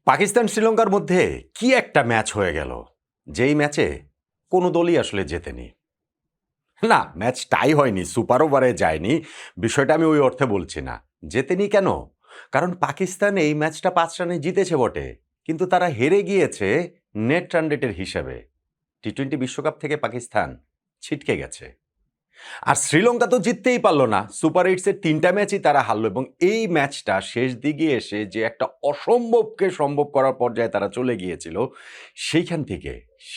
পাকিস্তান শ্রীলঙ্কার মধ্যে কি একটা ম্যাচ হয়ে গেল, যেই ম্যাচে কোনো দলই আসলে জেতেনি। না, ম্যাচ টাই হয়নি, সুপার ওভারে যায়নি। বিষয়টা আমি ওই অর্থে বলছি না। জেতেনি কেন? কারণ পাকিস্তান এই ম্যাচটা ৫ রানে জিতেছে বটে, কিন্তু তারা হেরে গিয়েছে নেট রান রেটের হিসাবে। টি-20 বিশ্বকাপ থেকে পাকিস্তান ছিটকে গেছে। আর শ্রীলঙ্কা তো জিততেই পারল না। সুপার এইটসের ৩টা ম্যাচই তারা হারল এবং এই ম্যাচটা শেষ দিকে এসে যে একটা অসম্ভবকে সম্ভব করার পর্যায়ে তারা চলে গিয়েছিল, সেইখান থেকে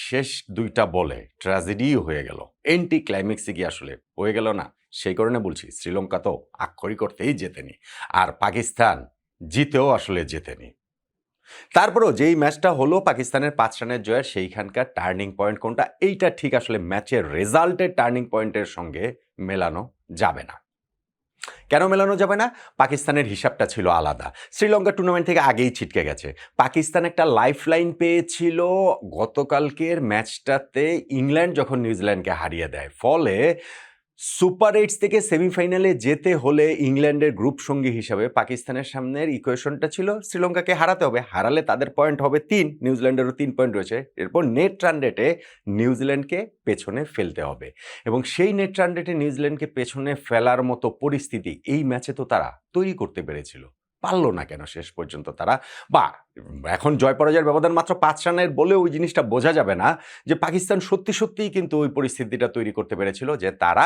শেষ ২টা বলে ট্র্যাজেডিই হয়ে গেল। এন্টি ক্লাইম্যাক্সে গিয়ে আসলে হয়ে গেল না? সেই কারণে বলছি শ্রীলঙ্কা তো আক্ষরিক অর্থেই জেতেনি। আর পাকিস্তান জিতেও আসলে জেতেনি। তারপরেও যেই ম্যাচটা হলো পাকিস্তানের ৫ রানের জয়ের, সেইখানকার টার্নিং পয়েন্ট কোনটা? এইটা ঠিক আসলে ম্যাচের রেজাল্টের টার্নিং পয়েন্টের সঙ্গে মেলানো যাবে না। কেন মেলানো যাবে না? পাকিস্তানের হিসাবটা ছিল আলাদা। শ্রীলঙ্কা টুর্নামেন্ট থেকে আগেই ছিটকে গেছে। পাকিস্তান একটা লাইফলাইন পেয়েছিল গতকালকের ম্যাচটাতে, ইংল্যান্ড যখন নিউজিল্যান্ডকে হারিয়ে দেয়। ফলে সুপার এইটস থেকে সেমিফাইনালে যেতে হলে ইংল্যান্ডের গ্রুপ সঙ্গী হিসাবে পাকিস্তানের সামনের ইকুয়েশনটা ছিল শ্রীলঙ্কাকে হারাতে হবে। হারালে তাদের পয়েন্ট হবে ৩, নিউজিল্যান্ডেরও ৩ পয়েন্ট রয়েছে। এরপর নেট রান রেটে নিউজিল্যান্ডকে পেছনে ফেলতে হবে এবং সেই নেট রান রেটে নিউজিল্যান্ডকে পেছনে ফেলার মতো পরিস্থিতি এই ম্যাচে তো তারা তৈরি করতে পেরেছিল। পারল না কেন শেষ পর্যন্ত তারা? বা এখন জয় পরাজয়ের ব্যবধান মাত্র ৫ রানের বলে ওই জিনিসটা বোঝা যাবে না যে পাকিস্তান সত্যিই কিন্তু ওই পরিস্থিতিটা তৈরি করতে পেরেছিল যে তারা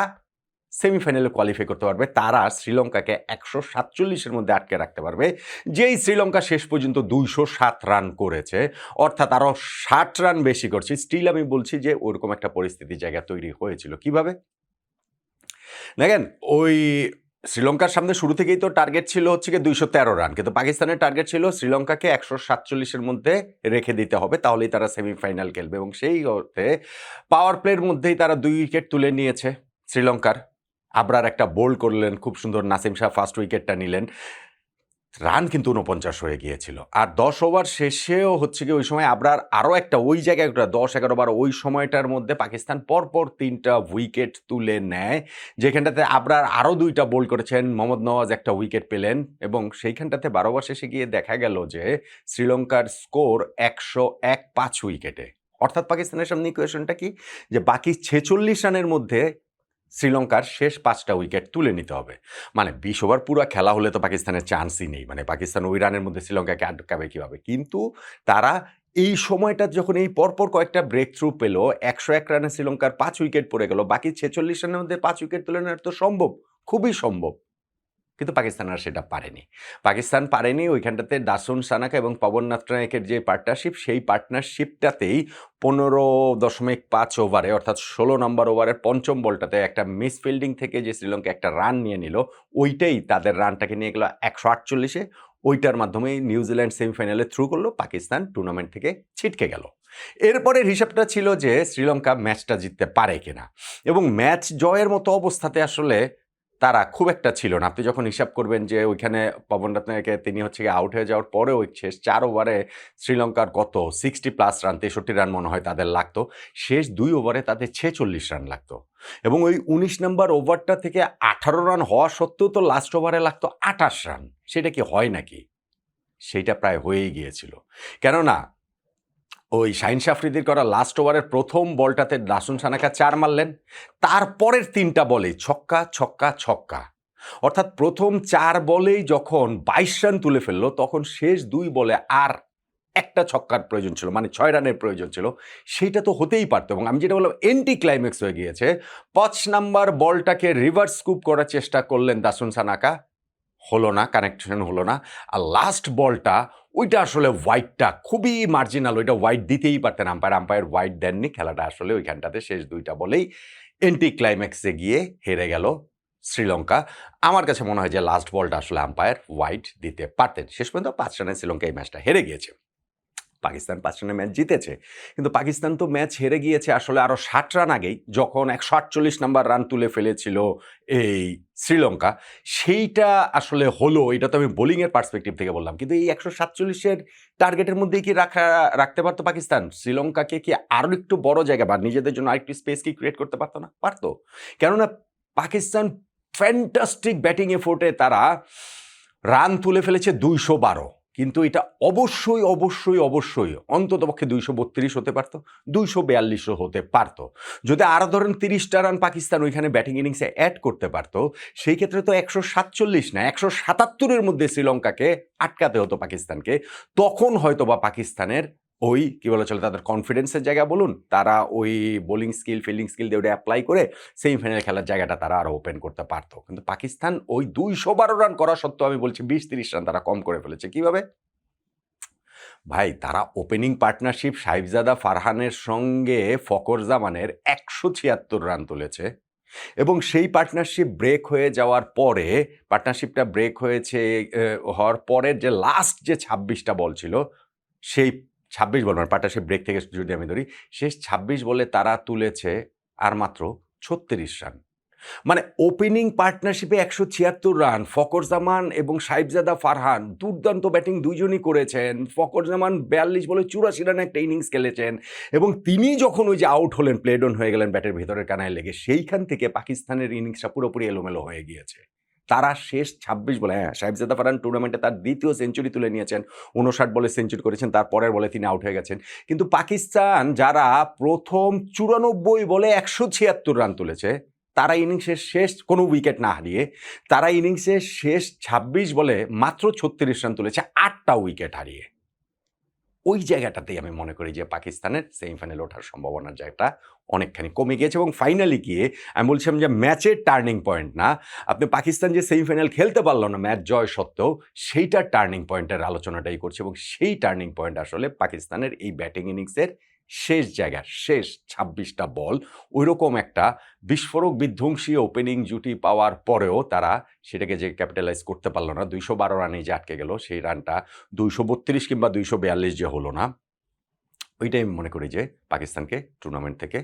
সেমিফাইনালে কোয়ালিফাই করতে পারবে। তারা শ্রীলঙ্কাকে ১৪৭ এর মধ্যে আটকে রাখতে পারবে। যেই শ্রীলঙ্কা শেষ পর্যন্ত ২০৭ রান করেছে, অর্থাৎ আরও ৬০ রান বেশি করছে। স্টিল আমি বলছি যে ওরকম একটা পরিস্থিতির জায়গা তৈরি হয়েছিল। কিভাবে? দেখেন, ওই শ্রীলঙ্কার সামনে শুরু থেকেই তো টার্গেট ছিল হচ্ছে গিয়ে ২১৩ রান। কিন্তু পাকিস্তানের টার্গেট ছিল শ্রীলঙ্কাকে ১৪৭ এর মধ্যে রেখে দিতে হবে, তাহলেই তারা সেমিফাইনাল খেলবে এবং সেই অর্থে পাওয়ার প্লের মধ্যেই তারা ২ উইকেট তুলে নিয়েছে শ্রীলঙ্কার। আবরার একটা বোল্ড করলেন, খুব সুন্দর নাসিম শাহ ফার্স্ট উইকেটটা নিলেন। রান কিন্তু ৪৯ হয়ে গিয়েছিল। আর ১০ ওভার শেষেও হচ্ছে গিয়ে ওই সময় আবরার আরও একটা ওই জায়গায় ১০, ১১, ১২ ওই সময়টার মধ্যে পাকিস্তান পরপর ৩টা উইকেট তুলে নেয়। যেখানটাতে আবরার আরও ২টা বোল্ড করেছেন, মোহাম্মদ নওয়াজ একটা উইকেট পেলেন এবং সেইখানটাতে ১২ ওভার শেষে গিয়ে দেখা গেল যে শ্রীলঙ্কার স্কোর ১০১ ৫ উইকেটে। অর্থাৎ পাকিস্তানের সামনে ইকুয়েশনটা কি? যে বাকি ৪৬ রানের মধ্যে শ্রীলঙ্কার শেষ ৫টা উইকেট তুলে নিতে হবে। মানে ২০ ওভার পুরা খেলা হলে তো পাকিস্তানের চান্সই নেই। মানে পাকিস্তান ওই রানের মধ্যে শ্রীলঙ্কাকে আটকাবে কিভাবে? কিন্তু তারা এই সময়টা যখন এই পরপর কয়েকটা ব্রেক থ্রু পেল, ১০১ রানে শ্রীলঙ্কার ৫ উইকেট পড়ে গেল। বাকি ৪৬ রানের মধ্যে ৫ উইকেট তুলে নেওয়া তো সম্ভব, খুবই সম্ভব। কিন্তু পাকিস্তান আর সেটা পারেনি। পাকিস্তান পারেনি ওইখানটাতে দাসুন সানাকা এবং পবন নাতনায়েকের যে পার্টনারশিপ, সেই পার্টনারশিপটাতেই ১৫.৫ ওভারে অর্থাৎ ১৬ নম্বর ওভারের ৫ম বলটাতে একটা মিস ফিল্ডিং থেকে যে শ্রীলঙ্কা একটা রান নিয়ে নিল, ওইটাই তাদের রানটাকে নিয়ে গেল ১৪৮ এ। ওইটার মাধ্যমেই নিউজিল্যান্ড সেমিফাইনালে থ্রু করল, পাকিস্তান টুর্নামেন্ট থেকে ছিটকে গেল। এরপরের হিসাবটা ছিল যে শ্রীলঙ্কা ম্যাচটা জিততে পারে কিনা এবং ম্যাচ জয়ের মতো অবস্থাতে আসলে তারা খুব একটা ছিল না। আপনি যখন হিসাব করবেন যে ওইখানে পবন রত্নায়কে তিনি হচ্ছে গিয়ে আউট হয়ে যাওয়ার পরেও শেষ ৪ ওভারে শ্রীলঙ্কার কত 60+ রান, ৬৩ রান মনে হয় তাদের লাগতো। শেষ ২ ওভারে তাদের ৪৬ রান লাগতো এবং ওই ১৯ নাম্বার ওভারটা থেকে ১৮ রান হওয়া সত্ত্বেও তো লাস্ট ওভারে লাগতো ২৮ রান। সেটা কি হয় নাকি? সেইটা প্রায় হয়েই গিয়েছিল। কেননা ওই শাহিন আফ্রিদির করা লাস্ট ওভারের ১ম বলটাতে দাসুন সানাকা ৪ মারলেন। তারপরের ৩টা বলেই ছক্কা, ছক্কা, ছক্কা। অর্থাৎ ১ম ৪ বলেই যখন ২২ রান তুলে ফেলল, তখন শেষ ২ বলে আর একটা ছক্কার প্রয়োজন ছিল। মানে ৬ রানের প্রয়োজন ছিল। সেইটা তো হতেই পারত এবং আমি যেটা বললাম এন্টি ক্লাইম্যাক্স হয়ে গিয়েছে। ৫ নাম্বার বলটাকে রিভার্স স্কুপ করার চেষ্টা করলেন দাসুন সানাকা। হলো না, কানেকশন হলো না। আর লাস্ট বলটা ওইটা আসলে ওয়াইডটা খুবই মার্জিনাল, ওইটা ওয়াইড দিতেই পারতেন আম্পায়ার। আম্পায়ার ওয়াইড দেননি। খেলাটা আসলে ওইখানটাতে শেষ ২টা বলেই এন্টি ক্লাইম্যাক্সে গিয়ে হেরে গেল শ্রীলঙ্কা। আমার কাছে মনে হয় যে লাস্ট বলটা আসলে আম্পায়ার ওয়াইড দিতে পারতেন। শেষ পর্যন্ত ৫ রানে শ্রীলঙ্কা এই ম্যাচটা হেরে গিয়েছে। পাকিস্তান ৫ রানে ম্যাচ জিতেছে। কিন্তু পাকিস্তান তো ম্যাচ হেরে গিয়েছে আসলে আরও ৬০ রান আগেই, যখন ১৪৮ নাম্বার রান তুলে ফেলেছিল এই শ্রীলঙ্কা। সেইটা আসলে হলো, এটা তো আমি বোলিংয়ের পার্সপেক্টিভ থেকে বললাম। কিন্তু এই ১৪৭ এর টার্গেটের মধ্যেই কি রাখতে পারত পাকিস্তান? শ্রীলঙ্কাকে কি আরো একটু বড় জায়গা বা নিজেদের জন্য আরেকটু স্পেস কি ক্রিয়েট করতে পারত না? পারত। কেননা পাকিস্তান ফ্যান্টাস্টিক ব্যাটিং এফোর্টে তারা রান তুলে ফেলেছে ২১২। কিন্তু এটা অবশ্যই অবশ্যই অবশ্যই অন্ততপক্ষে 232 হতে পারতো, 242ও হতে পারতো। যদি আরও ধরেন 30টা রান পাকিস্তান ওইখানে ব্যাটিং ইনিংসে অ্যাড করতে পারতো, সেই ক্ষেত্রে তো 147 না 177-এর মধ্যে শ্রীলঙ্কাকে আটকাতে হতো পাকিস্তানকে। তখন হয়তো বা পাকিস্তানের ওই কি বলা চলে তাদের কনফিডেন্সের জায়গা বলুন, তারা ওই বোলিং স্কিল ফিল্ডিং স্কিল দিয়ে ওটা অ্যাপ্লাই করে সেমিফাইনাল খেলার জায়গাটা তারা আরও ওপেন করতে পারতো। কিন্তু পাকিস্তান ওই 212 রান করা সত্ত্বেও আমি বলছি 20-30 রান তারা কম করে ফেলেছে। কিভাবে? ভাই তারা ওপেনিং পার্টনারশিপ সাহিবজাদা ফারহানের সঙ্গে ফকর জামানের 176 রান তুলেছে এবং সেই পার্টনারশিপ ব্রেক হয়ে যাওয়ার পরে পার্টনারশিপটা ব্রেক হয়েছে হওয়ার পরের যে লাস্ট যে 26টা বল ছিল সেই 26 বল মানে পার্টনারশিপ ব্রেক থেকে যদি আমি ধরি শেষ 26 বলে তারা তুলেছে আর মাত্র 36 রান। মানে ওপেনিং পার্টনারশিপে 176 রান, ফকর জামান এবং সাহিবজাদা ফারহান দুর্দান্ত ব্যাটিং দুইজনই করেছেন। ফকর জামান 42 বলে 84 রানে একটা ইনিংস খেলেছেন এবং তিনি যখন ওই যে আউট হলেন, প্লেড অন হয়ে গেলেন ব্যাটের ভেতরের কানায় লেগে, সেইখান থেকে পাকিস্তানের ইনিংসটা পুরোপুরি এলোমেলো হয়ে গিয়েছে। তারা শেষ 26 বলে, হ্যাঁ সাহিবজাদা ফারহান টুর্নামেন্টে তার দ্বিতীয় সেঞ্চুরি তুলে নিয়েছেন, 59 বলে সেঞ্চুরি করেছেন, তার পরের বলে তিনি আউট হয়ে গেছেন। কিন্তু পাকিস্তান যারা প্রথম 94 বলে 176 রান তুলেছে, তারা ইনিংসের শেষ কোনো উইকেট না হারিয়ে তারা ইনিংসের শেষ 26 বলে মাত্র 36 রান তুলেছে 8টা উইকেট হারিয়ে। ওই জায়গাটাতেই আমি মনে করি যে পাকিস্তানের সেমিফাইনালে ওঠার সম্ভাবনার জায়গাটা অনেকখানি কমে গিয়েছে এবং ফাইনালি গিয়ে আমি বলছিলাম যে ম্যাচের টার্নিং পয়েন্ট না, আপনি পাকিস্তান যে সেমিফাইনাল খেলতে পারলো না ম্যাচ জয় সত্ত্বেও, সেইটার টার্নিং পয়েন্টের আলোচনাটাই করছে এবং সেই টার্নিং পয়েন্ট আসলে পাকিস্তানের এই ব্যাটিং ইনিংসের শেষ জায়গা, শেষ 26টা বল ওইরকম একটা বিস্ফোরক বিধ্বংসী ওপেনিং জুটি পাওয়ার পরেও তারা সেটাকে যে ক্যাপিটালাইজ করতে পারলো না, 212 রানেই যে আটকে গেল, সেই রানটা 232 কিংবা 242 যে হলো না, ওইটাই আমি মনে করি যে পাকিস্তানকে টুর্নামেন্ট থেকে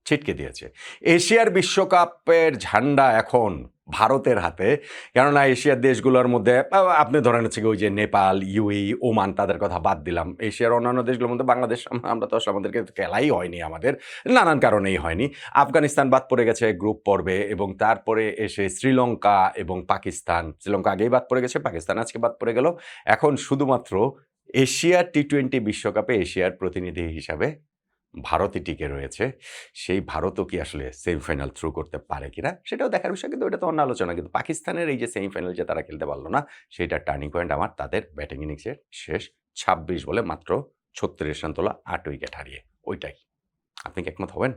ছিটকে দিয়েছে। এশিয়ার বিশ্বকাপের ঝান্ডা এখন ভারতের হাতে, কেননা এশিয়ার দেশগুলোর মধ্যে আপনি ধরেন হচ্ছে ওই যে নেপাল, ইউএই, ওমান, তাদের কথা বাদ দিলাম। এশিয়ার অন্যান্য দেশগুলোর মধ্যে বাংলাদেশ আমরা তো আসলে আমাদেরকে খেলাই হয়নি, আমাদের নানান কারণেই হয়নি। আফগানিস্তান বাদ পড়ে গেছে গ্রুপ পর্বে এবং তারপরে এসে শ্রীলঙ্কা এবং পাকিস্তান, শ্রীলঙ্কা আগেই বাদ পড়ে গেছে, পাকিস্তান আজকে বাদ পড়ে গেল। এখন শুধুমাত্র এশিয়ার টি-20 বিশ্বকাপে এশিয়ার প্রতিনিধি হিসাবে ভারতই টিকে রয়েছে। সেই ভারতও কি আসলে সেমিফাইনাল থ্রু করতে পারে কিনা সেটাও দেখার বিষয়, কিন্তু ওটা তো অন্য আলোচনা। কিন্তু পাকিস্তানের এই যে সেমিফাইনাল যে তারা খেলতে পারলো না, সেইটার টার্নিং পয়েন্ট আমার তাদের ব্যাটিং ইনিংসের শেষ 26 বলে মাত্র 36 রান তোলা 8 উইকেট হারিয়ে, ওইটাই। আপনি কি একমত হবেন?